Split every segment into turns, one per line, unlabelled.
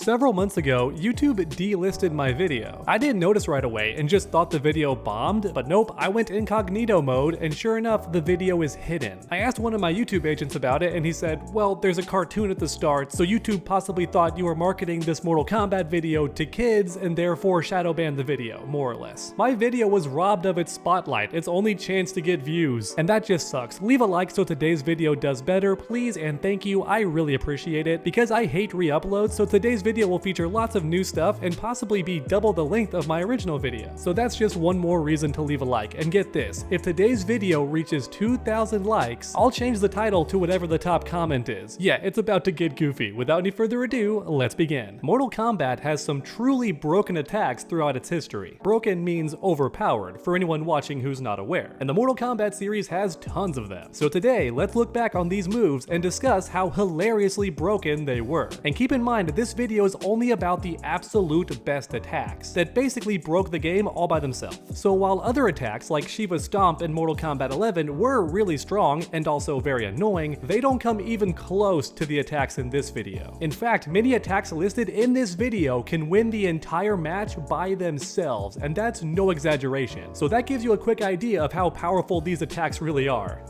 Several months ago, YouTube delisted my video. I didn't notice right away and just thought the video bombed, but nope, I went incognito mode and sure enough, the video is hidden. I asked one of my YouTube agents about it and he said, well, there's a cartoon at the start, so YouTube possibly thought you were marketing this Mortal Kombat video to kids and therefore shadow banned the video, more or less. My video was robbed of its spotlight, its only chance to get views, and that just sucks. Leave a like so today's video does better, please and thank you, I really appreciate it, because I hate re-uploads, so today's video will feature lots of new stuff and possibly be double the length of my original video. So that's just one more reason to leave a like, and get this, if today's video reaches 2,000 likes, I'll change the title to whatever the top comment is. Yeah, it's about to get goofy. Without any further ado, let's begin. Mortal Kombat has some truly broken attacks throughout its history. Broken means overpowered, for anyone watching who's not aware, and the Mortal Kombat series has tons of them. So today, let's look back on these moves and discuss how hilariously broken they were. And keep in mind, this video is only about the absolute best attacks that basically broke the game all by themselves. So while other attacks like Shiva's Stomp in Mortal Kombat 11 were really strong and also very annoying, they don't come even close to the attacks in this video. In fact, many attacks listed in this video can win the entire match by themselves, and that's no exaggeration. So that gives you a quick idea of how powerful these attacks really are.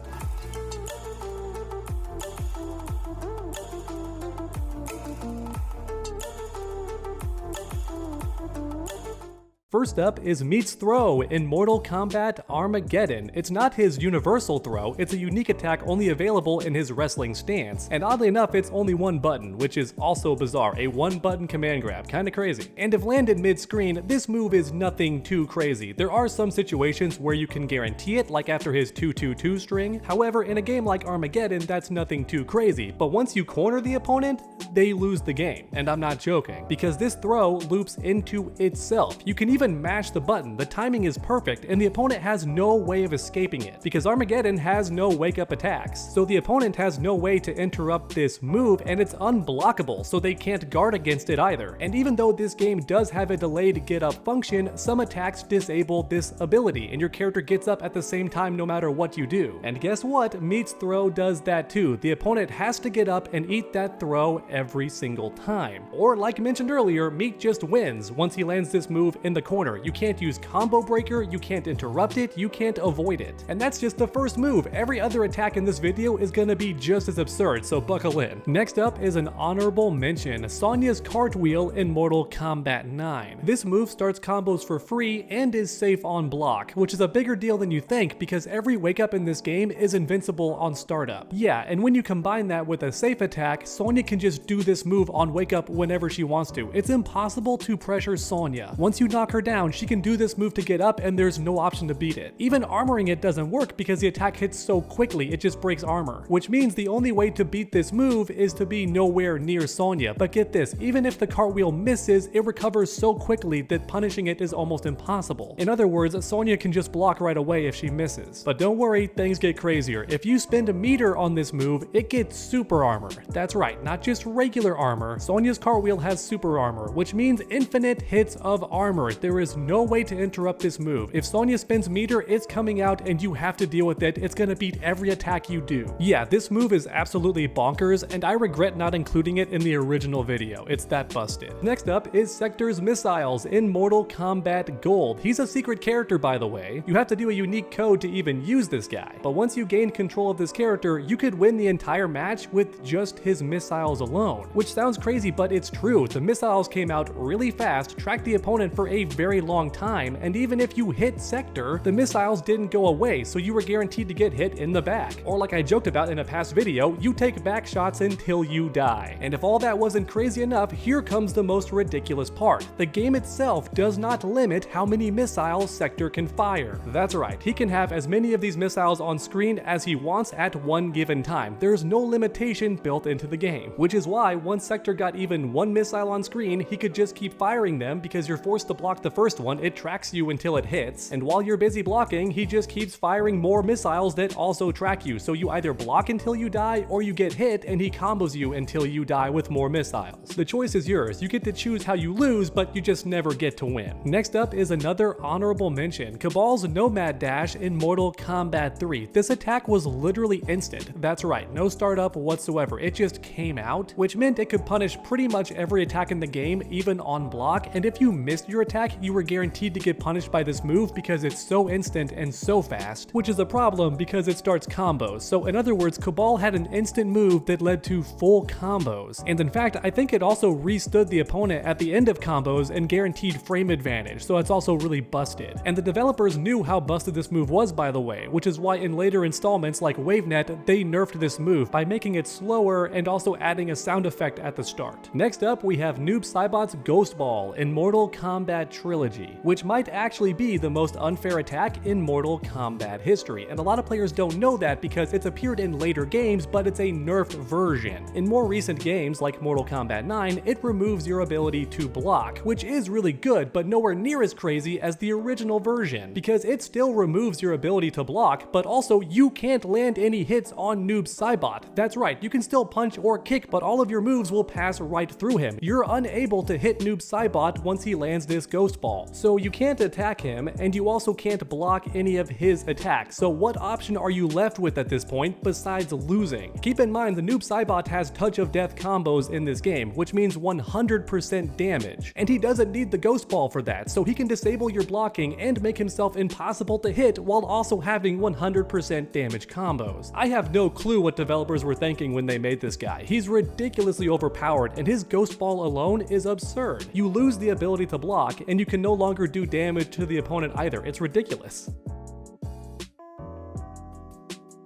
First up is Meat's throw in Mortal Kombat Armageddon. It's not his universal throw, it's a unique attack only available in his wrestling stance, and oddly enough it's only one button, which is also bizarre, a one button command grab, kinda crazy. And if landed mid-screen, this move is nothing too crazy. There are some situations where you can guarantee it, like after his 2-2-2 string, however in a game like Armageddon that's nothing too crazy, but once you corner the opponent, they lose the game, and I'm not joking, because this throw loops into itself. You can even mash the button, the timing is perfect, and the opponent has no way of escaping it, because Armageddon has no wake-up attacks, so the opponent has no way to interrupt this move, and it's unblockable, so they can't guard against it either. And even though this game does have a delayed get-up function, some attacks disable this ability, and your character gets up at the same time no matter what you do. And guess what? Meat's throw does that too. The opponent has to get up and eat that throw every single time. Or like mentioned earlier, Meat just wins once he lands this move in the corner. You can't use combo breaker, you can't interrupt it, you can't avoid it. And that's just the first move. Every other attack in this video is gonna be just as absurd, so buckle in. Next up is an honorable mention, Sonia's cartwheel in Mortal Kombat 9. This move starts combos for free and is safe on block, which is a bigger deal than you think because every wake up in this game is invincible on startup. Yeah, and when you combine that with a safe attack, Sonia can just do this move on wake up whenever she wants to. It's impossible to pressure Sonia. Once you knock her down, she can do this move to get up and there's no option to beat it. Even armoring it doesn't work because the attack hits so quickly it just breaks armor, which means the only way to beat this move is to be nowhere near Sonia. But get this, even if the cartwheel misses, it recovers so quickly that punishing it is almost impossible. In other words, Sonia can just block right away if she misses. But don't worry, things get crazier. If you spend a meter on this move, it gets super armor. That's right, not just regular armor. Sonia's cartwheel has super armor, which means infinite hits of armor. There is no way to interrupt this move. If Sonia spends meter, it's coming out and you have to deal with it. It's gonna beat every attack you do. Yeah, this move is absolutely bonkers and I regret not including it in the original video. It's that busted. Next up is Sektor's missiles in Mortal Kombat Gold. He's a secret character, by the way. You have to do a unique code to even use this guy. But once you gain control of this character, you could win the entire match with just his missiles alone. Which sounds crazy, but it's true. The missiles came out really fast, tracked the opponent for a very long time, and even if you hit Sektor, the missiles didn't go away, so you were guaranteed to get hit in the back. Or like I joked about in a past video, you take back shots until you die. And if all that wasn't crazy enough, here comes the most ridiculous part. The game itself does not limit how many missiles Sektor can fire. That's right, he can have as many of these missiles on screen as he wants at one given time. There's no limitation built into the game, which is why once Sektor got even one missile on screen, he could just keep firing them because you're forced to block the the first one, it tracks you until it hits, and while you're busy blocking, he just keeps firing more missiles that also track you, so you either block until you die, or you get hit and he combos you until you die with more missiles. The choice is yours, you get to choose how you lose, but you just never get to win. Next up is another honorable mention, Cabal's Nomad Dash in Mortal Kombat 3. This attack was literally instant. That's right, no startup whatsoever, it just came out, which meant it could punish pretty much every attack in the game, even on block, and if you missed your attack, you were guaranteed to get punished by this move because it's so instant and so fast, which is a problem because it starts combos. So in other words, Cabal had an instant move that led to full combos, and in fact, I think it also restood the opponent at the end of combos and guaranteed frame advantage, so it's also really busted. And the developers knew how busted this move was, by the way, which is why in later installments like WaveNet, they nerfed this move by making it slower and also adding a sound effect at the start. Next up, we have Noob Saibot's Ghost Ball in Mortal Kombat Trilogy, which might actually be the most unfair attack in Mortal Kombat history, and a lot of players don't know that because it's appeared in later games, but it's a nerfed version. In more recent games like Mortal Kombat 9, it removes your ability to block, which is really good, but nowhere near as crazy as the original version, because it still removes your ability to block, but also you can't land any hits on Noob Saibot. That's right, you can still punch or kick, but all of your moves will pass right through him. You're unable to hit Noob Saibot once he lands this Ghost Ball, so you can't attack him, and you also can't block any of his attacks. So what option are you left with at this point besides losing? Keep in mind the Noob Saibot has touch of death combos in this game, which means 100% damage, and he doesn't need the Ghost Ball for that, so he can disable your blocking and make himself impossible to hit while also having 100% damage combos. I have no clue what developers were thinking when they made this guy. He's ridiculously overpowered, and his Ghost Ball alone is absurd. You lose the ability to block, and you can no longer do damage to the opponent either. It's ridiculous.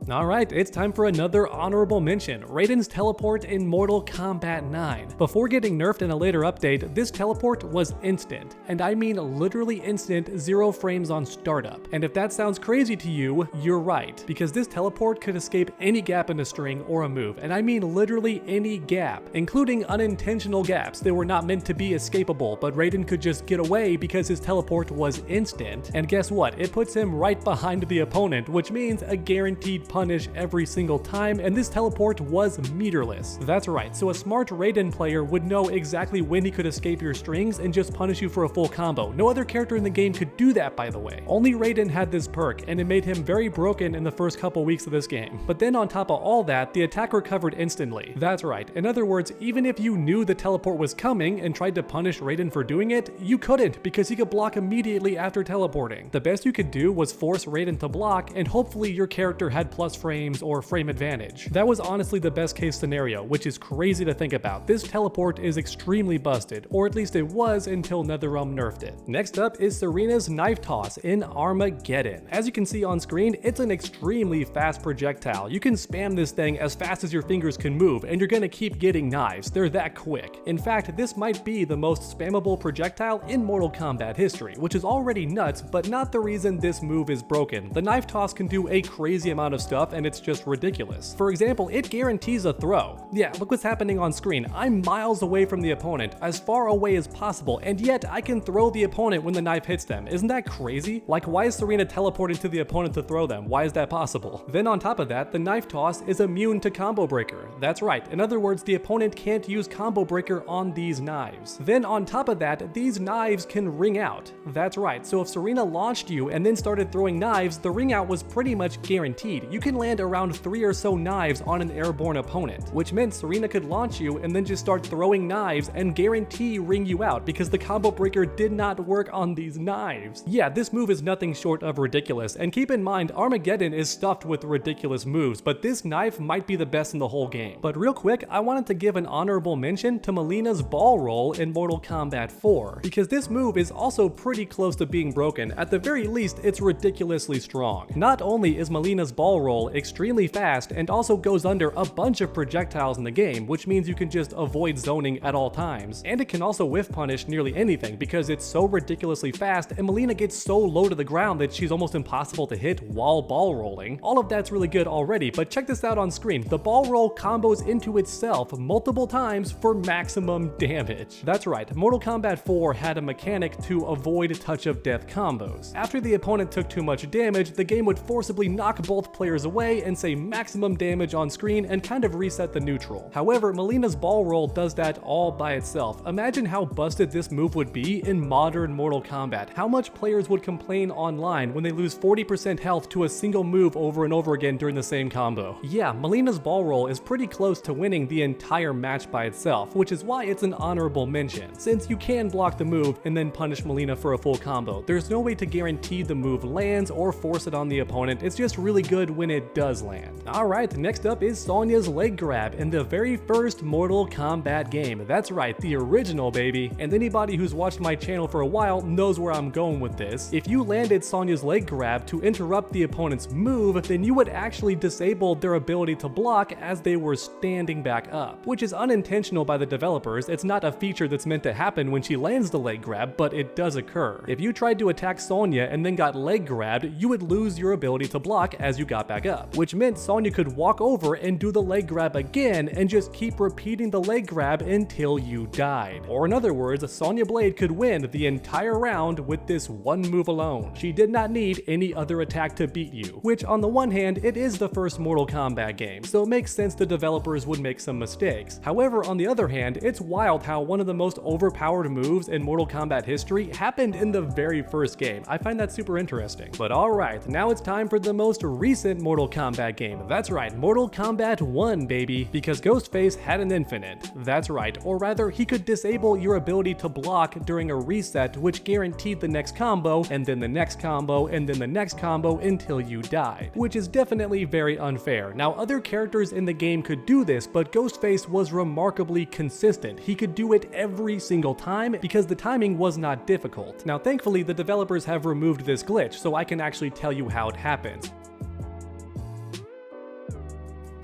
Alright, it's time for another honorable mention, Raiden's teleport in Mortal Kombat 9. Before getting nerfed in a later update, this teleport was instant, and I mean literally instant, 0 frames on startup. And if that sounds crazy to you, you're right, because this teleport could escape any gap in a string or a move, and I mean literally any gap, including unintentional gaps that were not meant to be escapable, but Raiden could just get away because his teleport was instant, and guess what, it puts him right behind the opponent, which means a guaranteed punish every single time, and this teleport was meterless. That's right, so a smart Raiden player would know exactly when he could escape your strings and just punish you for a full combo. No other character in the game could do that, by the way. Only Raiden had this perk, and it made him very broken in the first couple weeks of this game. But then on top of all that, the attack recovered instantly. That's right, in other words, even if you knew the teleport was coming and tried to punish Raiden for doing it, you couldn't, because he could block immediately after teleporting. The best you could do was force Raiden to block, and hopefully your character had plus frames or frame advantage. That was honestly the best case scenario, which is crazy to think about. This teleport is extremely busted, or at least it was until NetherRealm nerfed it. Next up is Serena's knife toss in Armageddon. As you can see on screen, it's an extremely fast projectile. You can spam this thing as fast as your fingers can move, and you're gonna keep getting knives. They're that quick. In fact, this might be the most spammable projectile in Mortal Kombat history, which is already nuts, but not the reason this move is broken. The knife toss can do a crazy amount of stuff, and it's just ridiculous. For example, it guarantees a throw. Yeah, look what's happening on screen. I'm miles away from the opponent, as far away as possible, and yet I can throw the opponent when the knife hits them. Isn't that crazy? Like, why is Serena teleporting to the opponent to throw them? Why is that possible? Then on top of that, the knife toss is immune to combo breaker. That's right. In other words, the opponent can't use combo breaker on these knives. Then on top of that, these knives can ring out. That's right. So if Serena launched you and then started throwing knives, the ring out was pretty much guaranteed. You can land around 3 or so knives on an airborne opponent, which meant Serena could launch you and then just start throwing knives and guarantee ring you out because the combo breaker did not work on these knives. Yeah, this move is nothing short of ridiculous, and keep in mind Armageddon is stuffed with ridiculous moves, but this knife might be the best in the whole game. But real quick, I wanted to give an honorable mention to Mileena's ball roll in Mortal Kombat 4, because this move is also pretty close to being broken. At the very least, it's ridiculously strong. Not only is Mileena's ball roll roll extremely fast and also goes under a bunch of projectiles in the game, which means you can just avoid zoning at all times. And it can also whiff punish nearly anything because it's so ridiculously fast, and Mileena gets so low to the ground that she's almost impossible to hit while ball rolling. All of that's really good already, but check this out on screen. The ball roll combos into itself multiple times for maximum damage. That's right, Mortal Kombat 4 had a mechanic to avoid touch of death combos. After the opponent took too much damage, the game would forcibly knock both players away and say maximum damage on screen and kind of reset the neutral. However, Mileena's ball roll does that all by itself. Imagine how busted this move would be in modern Mortal Kombat. How much players would complain online when they lose 40% health to a single move over and over again during the same combo. Yeah, Mileena's ball roll is pretty close to winning the entire match by itself, which is why it's an honorable mention. Since you can block the move and then punish Mileena for a full combo, there's no way to guarantee the move lands or force it on the opponent. It's just really good when it does land. Alright, next up is Sonia's leg grab in the very first Mortal Kombat game. That's right, the original, baby. And anybody who's watched my channel for a while knows where I'm going with this. If you landed Sonia's leg grab to interrupt the opponent's move, then you would actually disable their ability to block as they were standing back up, which is unintentional by the developers. It's not a feature that's meant to happen when she lands the leg grab, but it does occur. If you tried to attack Sonia and then got leg grabbed, you would lose your ability to block as you got back up, which meant Sonia could walk over and do the leg grab again and just keep repeating the leg grab until you died. Or in other words, Sonya Blade could win the entire round with this one move alone. She did not need any other attack to beat you, which on the one hand, it is the first Mortal Kombat game, so it makes sense the developers would make some mistakes. However, on the other hand, it's wild how one of the most overpowered moves in Mortal Kombat history happened in the very first game. I find that super interesting. But alright, now it's time for the most recent Mortal Kombat game. That's right, Mortal Kombat 1, baby, because Ghostface had an infinite. That's right, or rather, he could disable your ability to block during a reset, which guaranteed the next combo, and then the next combo, and then the next combo until you died, which is definitely very unfair. Now, other characters in the game could do this, but Ghostface was remarkably consistent. He could do it every single time because the timing was not difficult. Now, thankfully, the developers have removed this glitch, so I can actually tell you how it happens.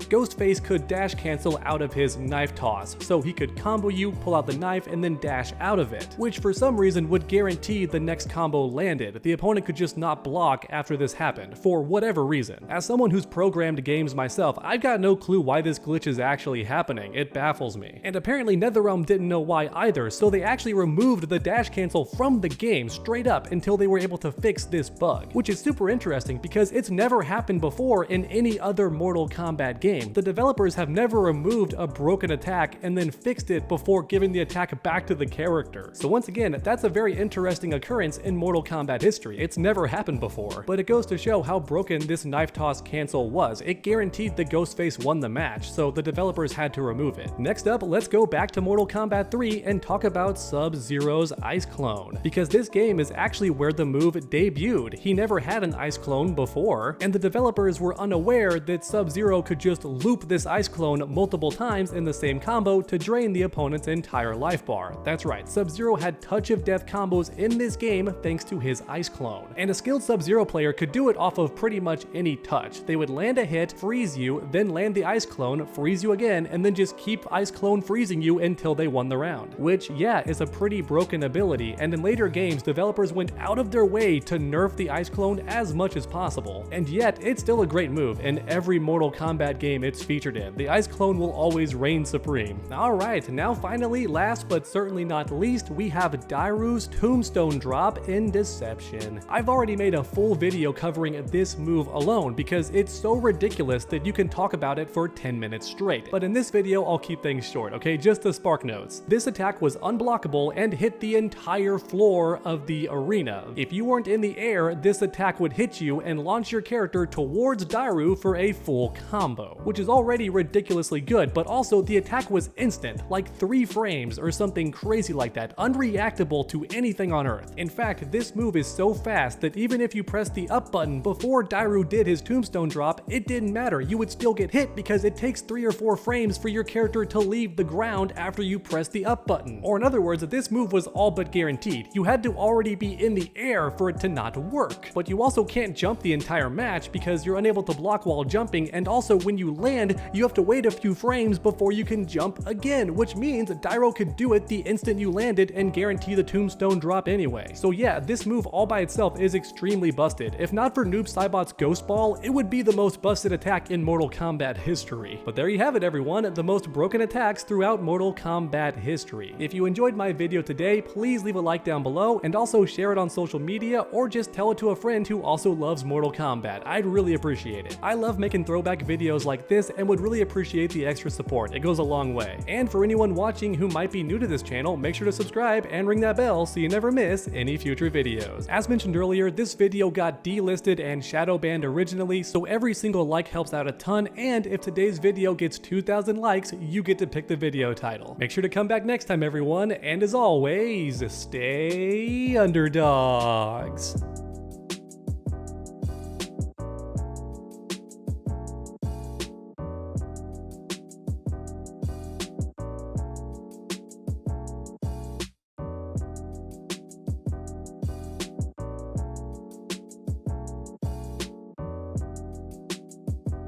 Ghostface could dash cancel out of his knife toss, so he could combo you, pull out the knife, and then dash out of it, which for some reason would guarantee the next combo landed. The opponent could just not block after this happened, for whatever reason. As someone who's programmed games myself, I've got no clue why this glitch is actually happening. It baffles me. And apparently NetherRealm didn't know why either, so they actually removed the dash cancel from the game straight up until they were able to fix this bug, which is super interesting because it's never happened before in any other Mortal Kombat game. The developers have never removed a broken attack and then fixed it before giving the attack back to the character. So once again, that's a very interesting occurrence in Mortal Kombat history. It's never happened before, but it goes to show how broken this knife toss cancel was. It guaranteed that Ghostface won the match, so the developers had to remove it. Next up, let's go back to Mortal Kombat 3 and talk about Sub-Zero's ice clone, because this game is actually where the move debuted. He never had an ice clone before, and the developers were unaware that Sub-Zero could just loop this ice clone multiple times in the same combo to drain the opponent's entire life bar. That's right, Sub-Zero had touch of death combos in this game thanks to his ice clone. And a skilled Sub-Zero player could do it off of pretty much any touch. They would land a hit, freeze you, then land the ice clone, freeze you again, and then just keep ice clone freezing you until they won the round. Which, yeah, is a pretty broken ability, and in later games, developers went out of their way to nerf the ice clone as much as possible. And yet, it's still a great move in every Mortal Kombat game it's featured in. The ice clone will always reign supreme. Alright, now finally, last but certainly not least, we have Dyru's tombstone drop in Deception. I've already made a full video covering this move alone because it's so ridiculous that you can talk about it for 10 minutes straight. But in this video, I'll keep things short, okay? Just the spark notes. This attack was unblockable and hit the entire floor of the arena. If you weren't in the air, this attack would hit you and launch your character towards Dyru for a full combo, which is already ridiculously good, but also the attack was instant, like 3 frames or something crazy like that, unreactable to anything on Earth. In fact, this move is so fast that even if you press the up button before Dyru did his tombstone drop, it didn't matter, you would still get hit because it takes 3 or 4 frames for your character to leave the ground after you press the up button. Or in other words, this move was all but guaranteed. You had to already be in the air for it to not work. But you also can't jump the entire match because you're unable to block while jumping, and also when you land, you have to wait a few frames before you can jump again, which means Dyru could do it the instant you landed and guarantee the tombstone drop anyway. So yeah, this move all by itself is extremely busted. If not for Noob Saibot's Ghost Ball, it would be the most busted attack in Mortal Kombat history. But there you have it everyone, the most broken attacks throughout Mortal Kombat history. If you enjoyed my video today, please leave a like down below and also share it on social media or just tell it to a friend who also loves Mortal Kombat. I'd really appreciate it. I love making throwback videos like this and would really appreciate the extra support. It goes a long way. And for anyone watching who might be new to this channel, make sure to subscribe and ring that bell so you never miss any future videos. As mentioned earlier, this video got delisted and shadow banned originally, so every single like helps out a ton, and if today's video gets 2,000 likes, you get to pick the video title. Make sure to come back next time everyone, and as always, stay underdogs.